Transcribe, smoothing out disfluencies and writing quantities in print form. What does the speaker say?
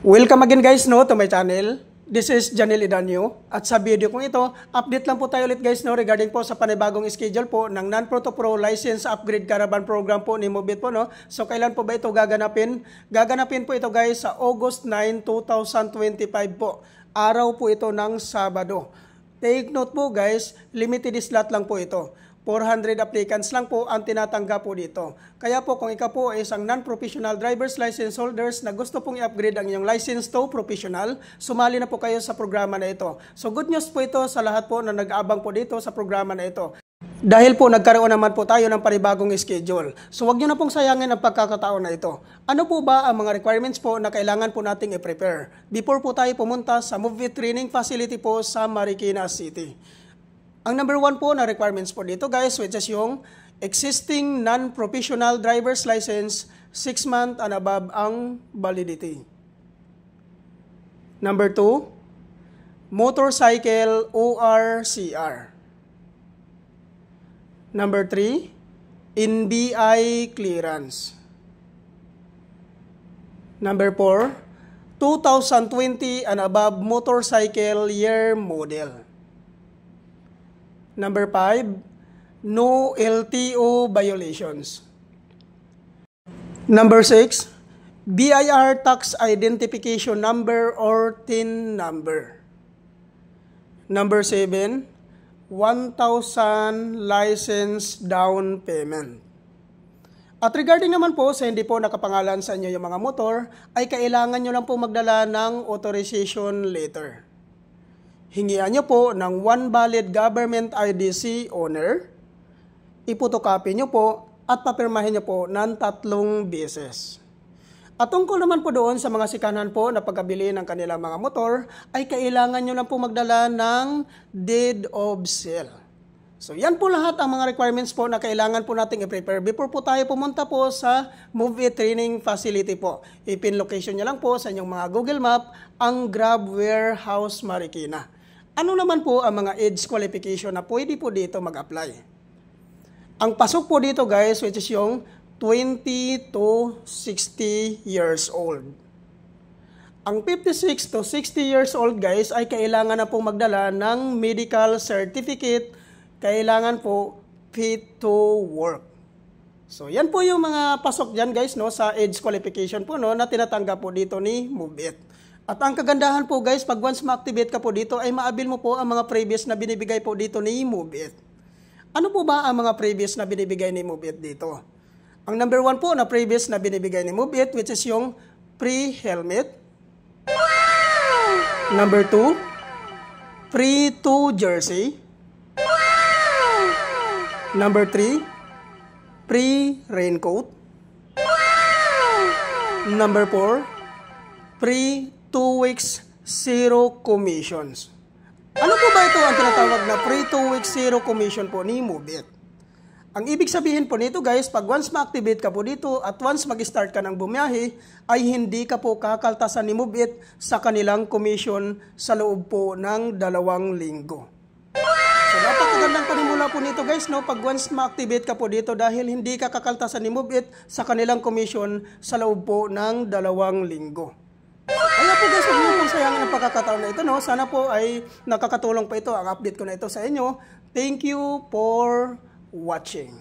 Welcome again guys to my channel. This is Janel Idanyo. At sa video kong ito, update lang po tayo ulit guys regarding po sa panibagong schedule po ng Non-Pro to Pro License Upgrade Caravan Program po ni Mubit po. So kailan po ba ito gaganapin? Gaganapin po ito guys sa August 9, 2025 po. Araw po ito ng Sabado. Take note po guys, limited slot lang po ito. 400 applicants lang po ang tinatanggap po dito. Kaya po kung ikaw po ay isang non-professional driver's license holders na gusto pong i-upgrade ang inyong license to professional, sumali na po kayo sa programa na ito. So good news po ito sa lahat po na nag-aabang po dito sa programa na ito. Dahil po nagkaroon naman po tayo ng panibagong schedule. So wag nyo na pong sayangin ang pagkakataon na ito. Ano po ba ang mga requirements po na kailangan po nating i-prepare before po tayo pumunta sa Mubit Training Facility po sa Marikina City? Ang number 1 po na requirements po dito guys, which is yung existing non-professional driver's license, 6 months and above ang validity. Number 2, motorcycle ORCR. Number 3, NBI clearance. Number 4, 2020 and above motorcycle year model. Number 5, no LTO violations. Number 6, BIR tax identification number or TIN number. Number 7, 1,000 license down payment. At regarding naman po sa hindi po nakapangalan sa inyo yung mga motor, ay kailangan nyo lang po magdala ng authorization letter. Hingian nyo po ng 1 valid government IDC owner, ipotocopy nyo po at papirmahin nyo po ng 3 beses. At tungkol naman po doon sa mga sikanan po na pagkabili ng kanilang mga motor, ay kailangan nyo lang po magdala ng deed of sale. So yan po lahat ang mga requirements po na kailangan po nating i-prepare before po tayo pumunta po sa Mubit Training Facility po. I-pin location nyo lang po sa inyong mga Google Map ang Grab Warehouse Marikina. Ano naman po ang mga age qualification na pwede po dito mag-apply? Ang pasok po dito guys, which is yung 20 to 60 years old. Ang 56 to 60 years old guys ay kailangan na po magdala ng medical certificate, kailangan po fit to work. So yan po yung mga pasok dyan guys sa age qualification po na tinatanggap po dito ni Mubit. At ang kagandahan po guys, pag once ma-activate ka po dito, ay maabil mo po ang mga previous na binibigay po dito ni Mubit. Ano po ba ang mga previous na binibigay ni Mubit dito? Ang number 1 po na previous na binibigay ni Mubit, which is yung pre-helmet. Wow! Number 2, pre-2 jersey. Wow! Number 3, pre-raincoat. Wow! Number 4, pre 2 weeks zero commissions. Ano po ba ito ang tinatawag na pre-2 weeks zero commission po ni Mubit? Ang ibig sabihin po nito guys, pag once ma-activate ka po dito at once mag-start ka ng bumiyahe, ay hindi ka po kakaltasan ni Mubit sa kanilang commission sa loob po ng 2 linggo. So napakagandang panimula po nito guys, pag once ma-activate ka po dito dahil hindi ka kakaltasan ni Mubit sa kanilang commission sa loob po ng 2 linggo. Kaya po guys, huwag niyo pong sayangin ang pagkakataon na ito. Sana po ay nakakatulong pa ito, ang update ko na ito sa inyo. Thank you for watching.